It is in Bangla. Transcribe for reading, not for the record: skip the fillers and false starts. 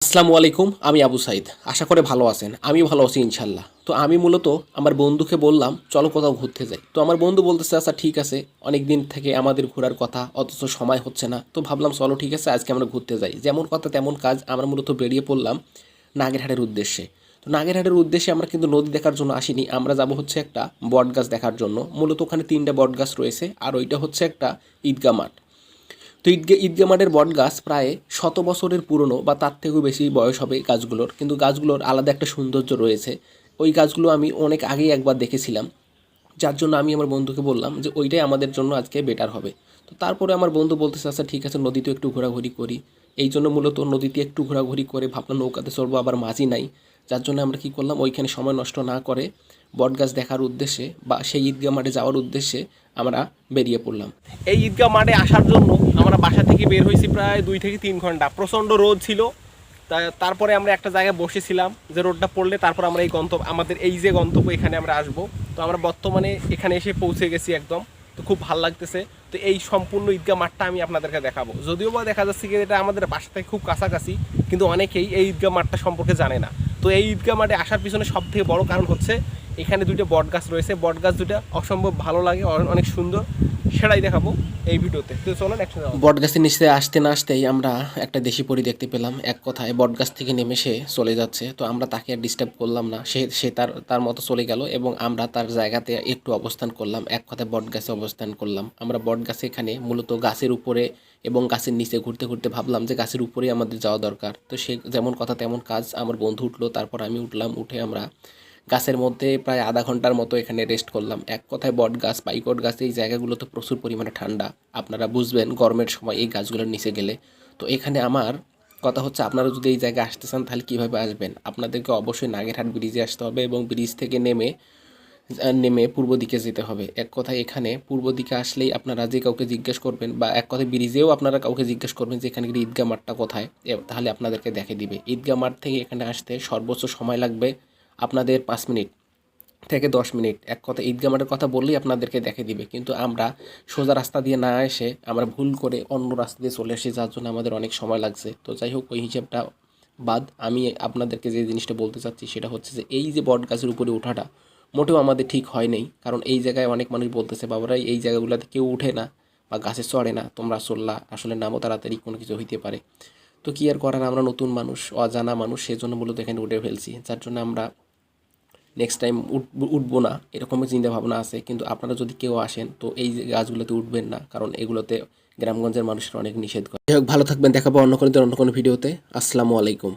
আসসালামু আলাইকুম। আমি আবু সাইদ। আশা করে ভালো আছেন। আমিও ভালো আছি ইনশাল্লাহ। তো আমি মূলত আমার বন্ধুকে বললাম, "চলো কোথাও ঘুরতে যাই।" তো আমার বন্ধু বলতেছে, "আচ্ছা ঠিক আছে। অনেক দিন থেকে আমাদের ঘোরার কথা, অথচ সময় হচ্ছে না।" তো ভাবলাম, "চলো ঠিক আছে, আজকে আমরা ঘুরতে যাই।" যেমন কথা তেমন কাজ। আমরা মূলত বেরিয়ে পড়লাম নাগেরহাটের উদ্দেশ্যে। তো নাগেরহাটের উদ্দেশ্যে আমরা কিন্তু নদী দেখার জন্য আসিনি। আমরা যাব হচ্ছে একটা বটগাছ দেখার জন্য। মূলত ওখানে ৩ টা বটগাছ রয়েছে। আর ওইটা হচ্ছে একটা ঈদগাহ মাঠ। তো ঈদগাহ মাঠের বটগাছ প্রায় ১০০ বছরের পুরনো বা তার থেকেও বেশি বয়স হবে গাছগুলোর। কিন্তু গাছগুলোর আলাদা একটা সৌন্দর্য রয়েছে। ওই গাছগুলো আমি অনেক আগেই একবার দেখেছিলাম। যার জন্য আমি আমার বন্ধুকে বললাম যে ওইটাই আমাদের জন্য আজকে বেটার হবে। তো তারপরে আমার বন্ধু বলতেছে, "আচ্ছা ঠিক আছে, নদীতে একটু ঘোরাঘুরি করি।" এই জন্য মূলত নদীতে একটু ঘোরাঘুরি করে ভাবলাম নৌকাতে চড়বো, আবার মাঝি নাই। যার জন্য আমরা কী করলাম, ওইখানে সময় নষ্ট না করে বটগাছ দেখার উদ্দেশ্যে বা সেই ঈদগাহ মাঠে যাওয়ার উদ্দেশ্যে আমরা বেরিয়ে পড়লাম। এই ঈদগাহ মাঠে আসার জন্য আমরা বাসা থেকে বের হয়েছি প্রায় 2 থেকে 3 ঘন্টা। প্রচণ্ড রোদ ছিল। তারপরে আমরা একটা জায়গায় বসেছিলাম যে রোদটা পড়লে তারপর আমরা এই গন্তব্য, আমাদের এই যে গন্তব্য, এখানে আমরা আসবো। তো আমরা বর্তমানে এখানে এসে পৌঁছে গেছি একদম। তো খুব ভালো লাগতেছে। তো এই সম্পূর্ণ ঈদগাহ মাঠটা আমি আপনাদেরকে দেখাবো। যদিও বা দেখা যাচ্ছে কি এটা আমাদের বাসা থেকে খুব কাছাকাছি, কিন্তু অনেকেই এই ঈদগাহ মাঠটা সম্পর্কে জানে না। তো এই ঈদগাহ মাঠে আসার পিছনে সব থেকে বড় কারণ হচ্ছে এখানে 2টা বটগাছ রয়েছে। বটগাছ 2টা অসম্ভব ভালো লাগে, অনেক সুন্দর। সেটাই দেখাবো এই ভিডিওতে। তো চলুন একসাথে যাওয়া যাক। বটগাছের নিচে আসতে না আসতেই আমরা একটা দেশি পরী দেখতে পেলাম। এক কথায় বটগাছ থেকে নেমে সে চলে যাচ্ছে। তো আমরা তাকে আর ডিস্টার্ব করলাম না। সে সে তার তার মতো চলে গেল এবং আমরা তার জায়গাতে একটু অবস্থান করলাম। এক কথায় বটগাছে অবস্থান করলাম। আমরা বটগাছে এখানে মূলত গাছের উপরে এবং গাছের নিচে ঘুরতে ঘুরতে ভাবলাম যে গাছের উপরেই আমাদের যাওয়া দরকার। তো সে যেমন কথা তেমন কাজ। আমার বন্ধু উঠলো, তারপর আমি উঠলাম। উঠে আমরা গাছের মধ্যে প্রায় আধা ঘন্টার মতো এখানে রেস্ট করলাম। এক কথায় বটগাছ, পাইকট গাছ, এই জায়গাগুলোতে প্রচুর পরিমাণে ঠান্ডা। আপনারা বুঝবেন গরমের সময় এই গাছগুলোর নিচে গেলে। তো এখানে আমার কথা হচ্ছে, আপনারা যদি এই জায়গায় আসতে চান তাহলে কীভাবে আসবেন? আপনাদেরকে অবশ্যই নাগেরহাট ব্রিজে আসতে হবে এবং ব্রিজ থেকে নেমে নেমে পূর্ব দিকে যেতে হবে। এক কথায় এখানে পূর্ব দিকে আসলেই আপনারা যে কাউকে জিজ্ঞেস করবেন, বা এক কথায় ব্রিজেও আপনারা কাউকে জিজ্ঞেস করবেন যে এখানে ঈদগাহ মাঠটা কোথায়, তাহলে আপনাদেরকে দেখে দিবে। ঈদগাহ মাঠ থেকে এখানে আসতে সর্বোচ্চ সময় লাগবে আপনাদের 5 মিনিট থেকে 10 মিনিট। এক কথা ঈদগাহ মাঠের কথা বললেই আপনাদেরকে দেখে দিবে। কিন্তু আমরা সোজা রাস্তা দিয়ে না এসে আমরা ভুল করে অন্য রাস্তা দিয়ে চলে এসেছি, যার জন্য আমাদের অনেক সময় লাগছে। তো যাই হোক, ওই হিসেবটা বাদ। আমি আপনাদেরকে যে জিনিসটা বলতে চাচ্ছি সেটা হচ্ছে যে এই যে বট গাছের উপরে ওঠাটা মোটেও আমাদের ঠিক হয় নাই। কারণ এই জায়গায় অনেক মানুষ বলতেছে, বাবারাই এই জায়গাগুলোতে কেউ উঠে না বা গাছে চড়ে না, তোমরা চললা, আসলে নামও তাড়াতাড়ি কোনো কিছু হইতে পারে। তো কি আর করার, আমরা নতুন মানুষ, অজানা মানুষ, সেজন্য মূলত এখানে উঠে ফেলছি। যার জন্য আমরা নেক্সট টাইম উঠবো না এরকমই চিন্তা ভাবনা আছে। কিন্তু আপনারা যদি কেউ আসেন তো এই যে গাছগুলোতে উঠবেন না, কারণ এগুলোতে গ্রামগঞ্জের মানুষের অনেক নিষেধ করে। যাই হোক, ভালো থাকবেন। দেখাবো অন্য কোনো দিন অন্য কোনো ভিডিওতে। আসসালামু আলাইকুম।